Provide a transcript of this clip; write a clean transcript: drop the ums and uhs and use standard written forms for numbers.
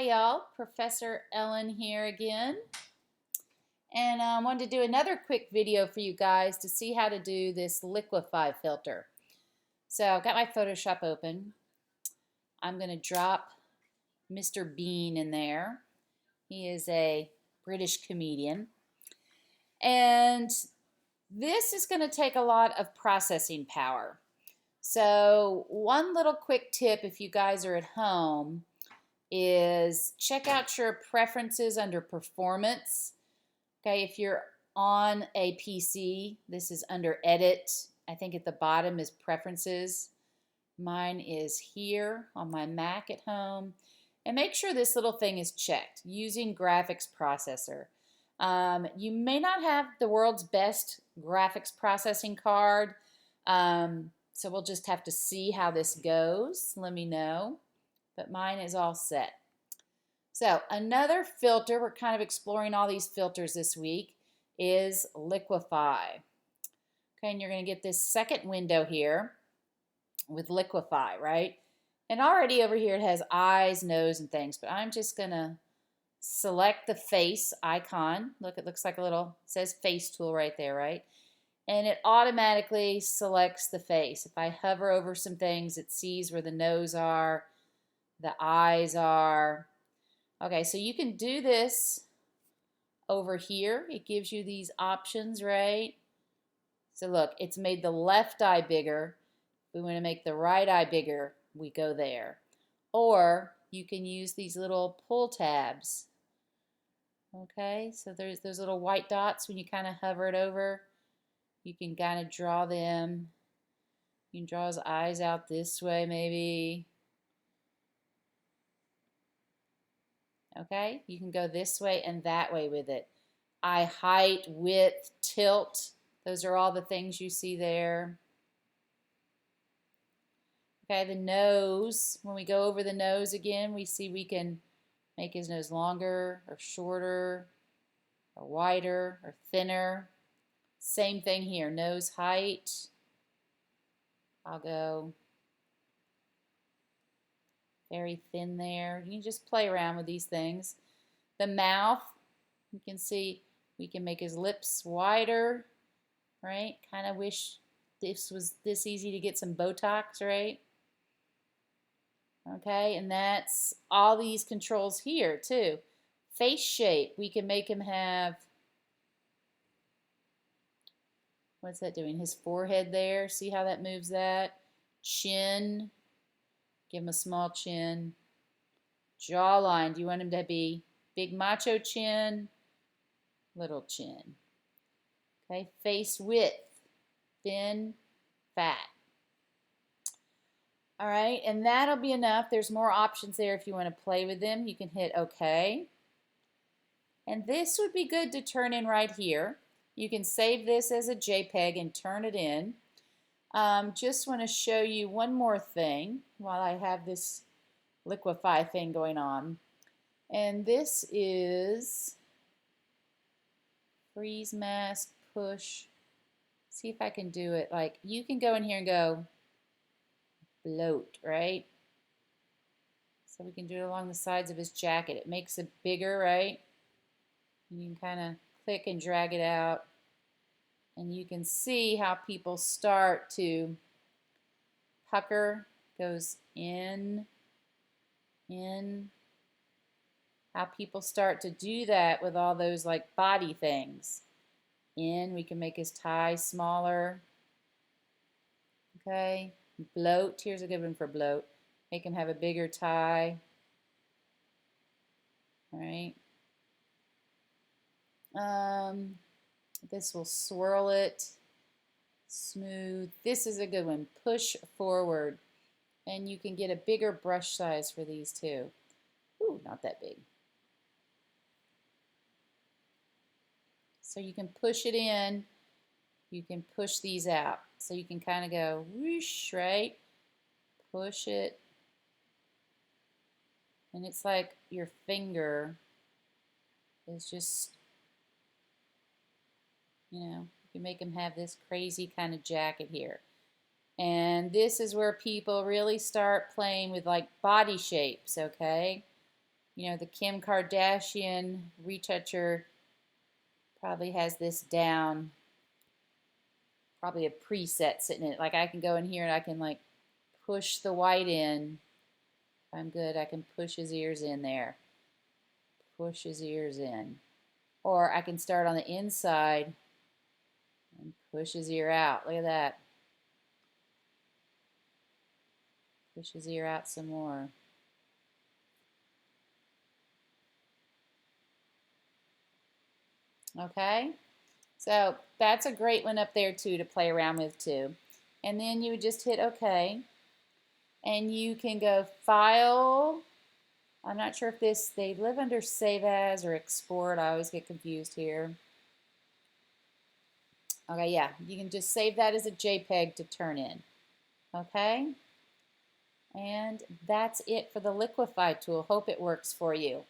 Hi y'all, Professor Ellen here again. And I wanted to do another quick video for you guys to see how to do this Liquify filter. So I've got my Photoshop open. I'm going to drop Mr. Bean in there. He is a British comedian. And this is going to take a lot of processing power. So one little quick tip if you guys are at home is check out your preferences under performance. Okay, if you're on a PC, this is under edit. I think at the bottom is preferences. Mine is here on my Mac at home. And make sure this little thing is checked, using graphics processor. You may not have the world's best graphics processing card, so we'll just have to see how this goes. Let me know. But mine is all set. So another filter, we're kind of exploring all these filters this week, is Liquify. Okay, and you're going to get this second window here with Liquify, right? And already over here it has eyes, nose, and things, but I'm just going to select the face icon. Look, it looks like a little, it says face tool right there, right? And it automatically selects the face. If I hover over some things, it sees where the nose are, the eyes are. Okay, so you can do this over here. It gives you these options, right? So look, it's made the left eye bigger. If we want to make the right eye bigger, we go there. Or you can use these little pull tabs. Okay, so there's those little white dots when you kind of hover it over. You can kind of draw them. You can draw his eyes out this way maybe. Okay, you can go this way and that way with it. Eye height, width, tilt, those are all the things you see there. Okay, the nose, when we go over the nose again, we see we can make his nose longer or shorter or wider or thinner. Same thing here, nose height. I'll go very thin there. You can just play around with these things. The mouth, you can see we can make his lips wider, right? Kind of wish this was this easy to get some Botox, right? Okay, and that's all these controls here too. Face shape, we can make him have, what's that doing? His forehead there, see how that moves that? Chin, give him a small chin. Jawline, do you want him to be big macho chin, little chin? Okay, face width, thin, fat. All right, and that'll be enough. There's more options there if you want to play with them. You can hit OK. And this would be good to turn in right here. You can save this as a JPEG and turn it in. Just want to show you one more thing while I have this Liquify thing going on. And this is freeze mask, push. See if I can do it. Like, you can go in here and go bloat, right? So we can do it along the sides of his jacket. It makes it bigger, right? You can kind of click and drag it out. And you can see how people start to pucker, goes in, how people start to do that with all those like body things. In, we can make his tie smaller. Okay, bloat, here's a good one for bloat. Make him have a bigger tie. All right. This will swirl it, smooth. This is a good one, push forward. And you can get a bigger brush size for these too. Ooh, not that big. So you can push it in, you can push these out. So you can kind of go whoosh, right? Push it. And it's like your finger is just, you know, you can make them have this crazy kind of jacket here. And this is where people really start playing with like body shapes, okay? You know, the Kim Kardashian retoucher probably has this down. Probably a preset sitting in it. Like I can go in here and I can like push the white in. If I'm good, I can push his ears in there. Push his ears in. Or I can start on the inside and push his ear out. Look at that. Push his ear out some more. Okay, so that's a great one up there too to play around with too. And then you would just hit OK. And you can go File. I'm not sure if they live under Save As or Export. I always get confused here. Okay, yeah, you can just save that as a JPEG to turn in. Okay, and that's it for the Liquify tool. Hope it works for you.